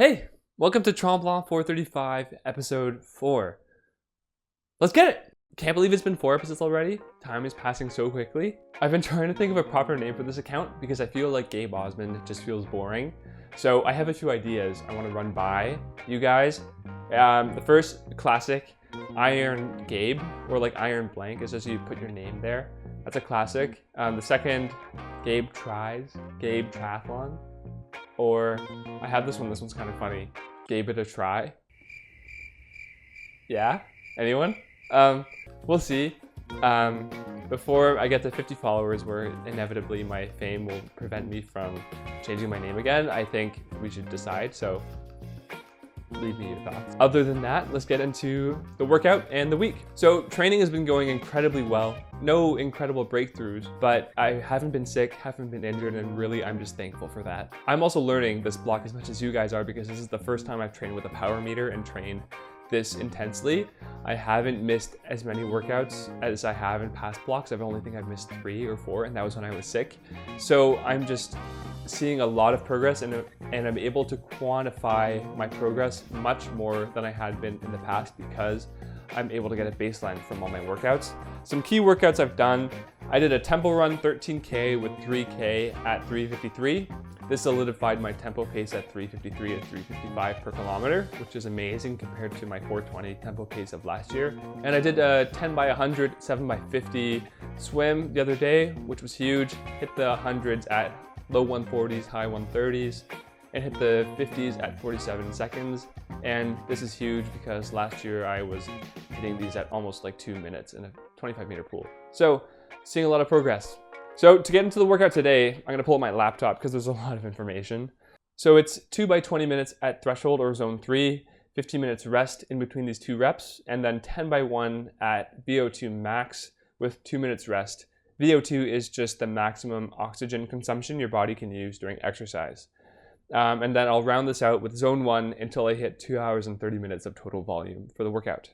Hey, welcome to Tremblant 435, episode 4. Let's get it! Can't believe it's been 4 episodes already. Time is passing so quickly. I've been trying to think of a proper name for this account because I feel like Gabe Osmond just feels boring. So I have a few ideas I want to run by you guys. The first, classic, Iron Gabe, or like Iron Blank, is just you put your name there. That's a classic. The second, Gabe Tries, Gabe Triathlon. Or I have this one's kind of funny. Gave it a try. Yeah? Anyone? We'll see. Before I get to 50 followers, where inevitably my fame will prevent me from changing my name again, I think we should decide, so leave me your thoughts. Other than that, let's get into the workout and the week. So training has been going incredibly well. No incredible breakthroughs, but I haven't been sick, haven't been injured, and really I'm just thankful for that. I'm also learning this block as much as you guys are because this is the first time I've trained with a power meter and trained this intensely. I haven't missed as many workouts as I have in past blocks. I've missed 3 or 4, and that was when I was sick. So I'm just seeing a lot of progress, and I'm able to quantify my progress much more than I had been in the past because I'm able to get a baseline from all my workouts. Some key workouts I've done: I did a tempo run 13K with 3K at 3:53. This solidified my tempo pace at 3:53 and 3:55 per kilometer, which is amazing compared to my 4:20 tempo pace of last year. And I did a 10 by 100, 7 by 50 swim the other day, which was huge. Hit the 100s at low 140s, high 130s, and hit the 50s at 47 seconds. And this is huge because last year I was hitting these at almost like 2 minutes in a 25-meter pool. So seeing a lot of progress. So to get into the workout today, I'm gonna pull up my laptop because there's a lot of information. So it's 2 by 20 minutes at threshold or zone 3, 15 minutes rest in between these 2 reps, and then 10 by 1 at VO2 max with 2 minutes rest. VO2 is just the maximum oxygen consumption your body can use during exercise. And then I'll round this out with zone 1 until I hit 2 hours and 30 minutes of total volume for the workout.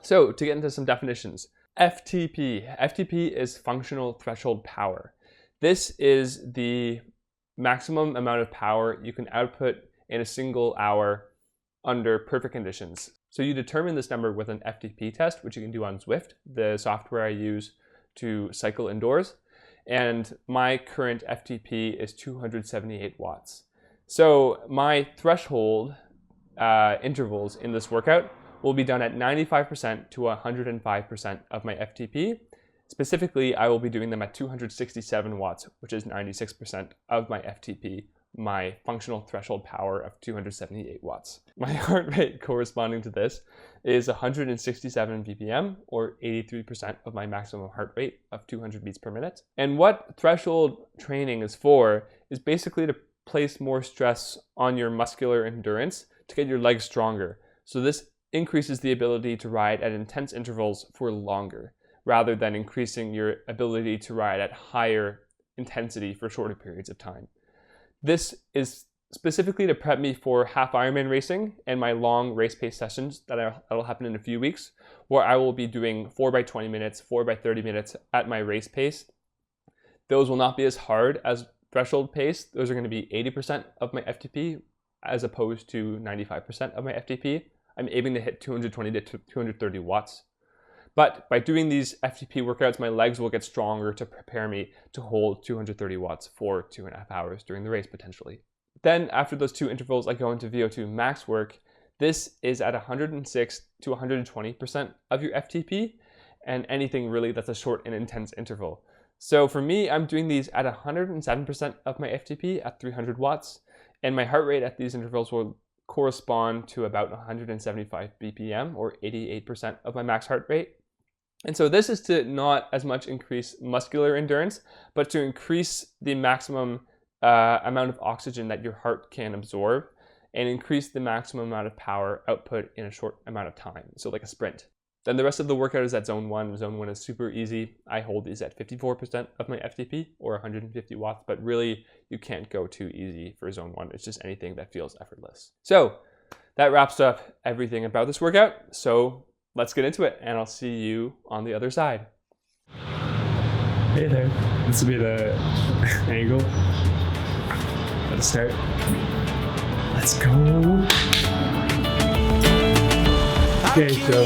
So to get into some definitions, FTP. FTP is functional threshold power. This is the maximum amount of power you can output in a single hour under perfect conditions. So you determine this number with an FTP test, which you can do on Zwift, the software I use to cycle indoors. And my current FTP is 278 watts. So my threshold intervals in this workout will be done at 95% to 105% of my FTP. Specifically, I will be doing them at 267 watts, which is 96% of my FTP, my functional threshold power of 278 watts. My heart rate corresponding to this is 167 BPM, or 83% of my maximum heart rate of 200 beats per minute. And what threshold training is for is basically to place more stress on your muscular endurance to get your legs stronger. So this increases the ability to ride at intense intervals for longer, rather than increasing your ability to ride at higher intensity for shorter periods of time. This is specifically to prep me for half Ironman racing and my long race pace sessions that'll happen in a few weeks, where I will be doing 4 by 20 minutes, 4 by 30 minutes at my race pace. Those will not be as hard as threshold pace. Those are going to be 80% of my FTP as opposed to 95% of my FTP. I'm aiming to hit 220 to 230 watts. But by doing these FTP workouts, my legs will get stronger to prepare me to hold 230 watts for 2.5 hours during the race, potentially. Then after those 2 intervals, I go into VO2 max work. This is at 106 to 120% of your FTP, and anything really that's a short and intense interval. So for me, I'm doing these at 107% of my FTP at 300 watts, and my heart rate at these intervals will correspond to about 175 BPM, or 88% of my max heart rate. And so this is to not as much increase muscular endurance, but to increase the maximum amount of oxygen that your heart can absorb and increase the maximum amount of power output in a short amount of time, so like a sprint. Then the rest of the workout is at zone 1. Zone 1 is super easy. I hold these at 54% of my FTP, or 150 watts, but really you can't go too easy for zone 1. It's just anything that feels effortless. So that wraps up everything about this workout. So let's get into it, and I'll see you on the other side. Hey there. This will be the angle. Let's start. Let's Let's go. Okay, so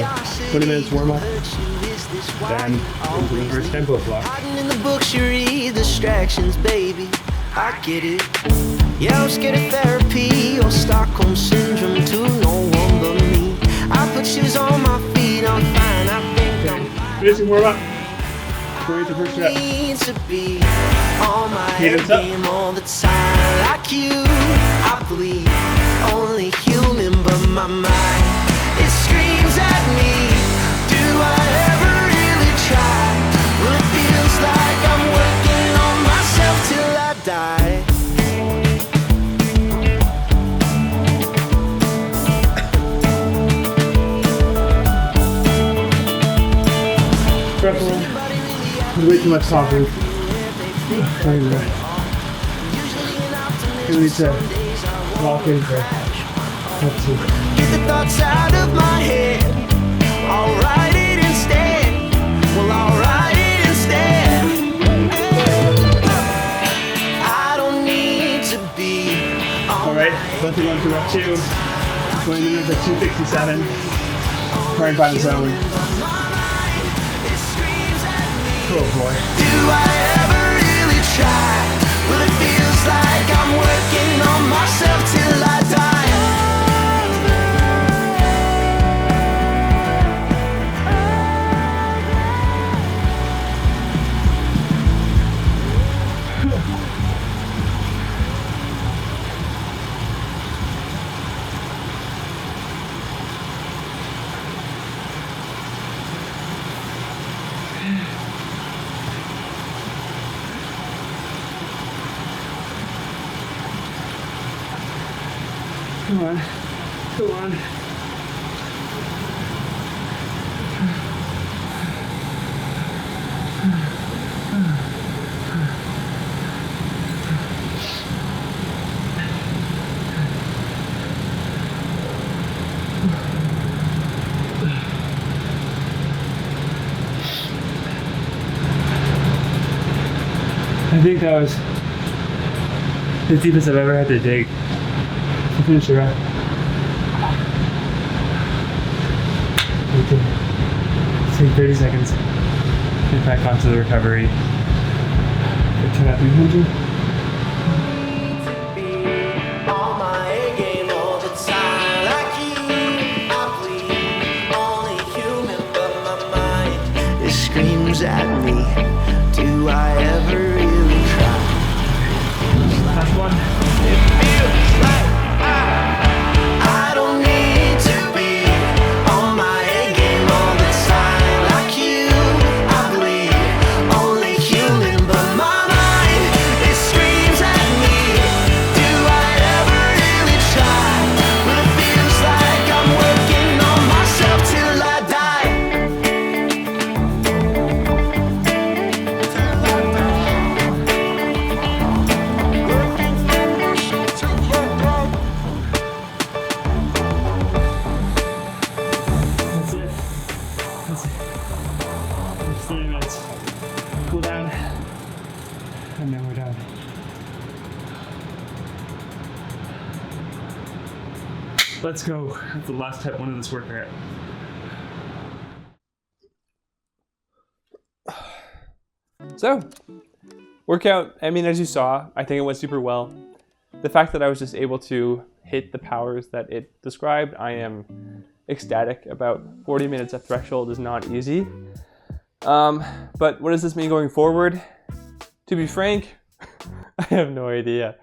20 minutes warm up, then into the first tempo block. Hiding in the books you read, distractions, baby. I get it. Yeah, I'm scared of therapy or Stockholm syndrome to no one but me. I put shoes on my feet, I'm fine. I think I'm Finishing warm up. Going to first rep. need to be on my Hands up. game all the time. Like you, I bleed. Only human, but my mind, it screams at me. Do I ever really try? Well, it feels like I'm working on myself till I die. Careful. Way too much coffee. You need to walk in for let's see. Get the thoughts out of my head. I'll write it instead. Well, I'll write it instead. I don't need to be on Alright, let's go to rep 2. 20 minutes at 267. Try and find the zone. Oh boy. Do I ever really try? Well, it feels like I'm working on myself till I die. Come on. Come on. I think that was the deepest I've ever had to dig. To finish the rep. Take 30 seconds. Get back onto the recovery. Turn at 300. On my A game all the time. Like you, I bleed. Only human, but my mind, it screams at me. Do I ever really try? Last one. It feels like I don't need to be on my A game all the time. Like you, I bleed. Only human, but my mind, it screams at me. Do I ever really try? Well, it feels like I'm working on myself till I die. That's it. That's it. It's 30 minutes. Cool down. And then we're done. Let's go. That's the last type 1 of this workout. So, workout, I mean, as you saw, I think it went super well. The fact that I was just able to hit the powers that it described, I am ecstatic about. 40 minutes at threshold is not easy. But what does this mean going forward? To be frank, I have no idea.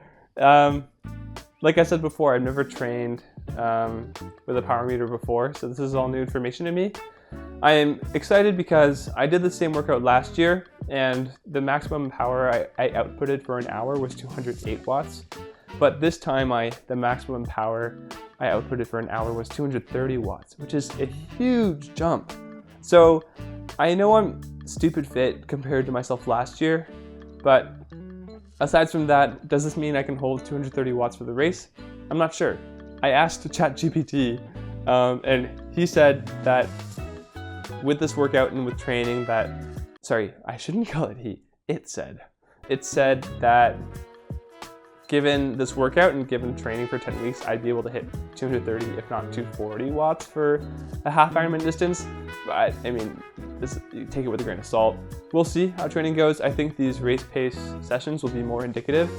Like I said before, I've never trained with a power meter before, so this is all new information to me. I am excited because I did the same workout last year, and the maximum power I outputted for an hour was 208 watts. But this time, the maximum power I outputted for an hour was 230 watts, which is a huge jump. So I know I'm stupid fit compared to myself last year, but aside from that, does this mean I can hold 230 watts for the race? I'm not sure. I asked ChatGPT, and he said that with this workout and with training that, sorry, I shouldn't call it he, it said that given this workout and given training for 10 weeks, I'd be able to hit 230, if not 240 watts for a half Ironman distance. But I mean, you take it with a grain of salt. We'll see how training goes. I think these race pace sessions will be more indicative,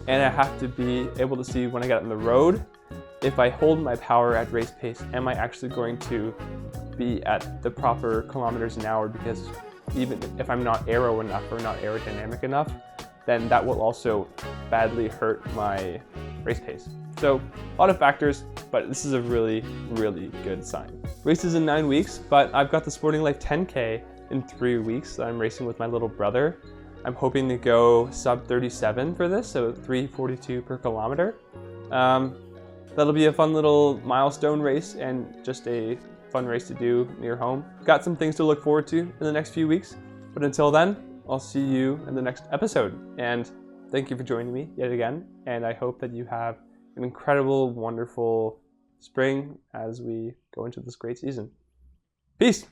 and I have to be able to see when I get on the road, if I hold my power at race pace, am I actually going to be at the proper kilometers an hour? Because even if I'm not aero enough or not aerodynamic enough, then that will also badly hurt my race pace. So a lot of factors, but this is a really, really good sign. Race is in 9 weeks, but I've got the Sporting Life 10K in 3 weeks that I'm racing with my little brother. I'm hoping to go sub 37 for this, so 3:42 per kilometer. That'll be a fun little milestone race and just a fun race to do near home. Got some things to look forward to in the next few weeks, but until then, I'll see you in the next episode. And thank you for joining me yet again, and I hope that you have an incredible, wonderful spring as we go into this great season. Peace!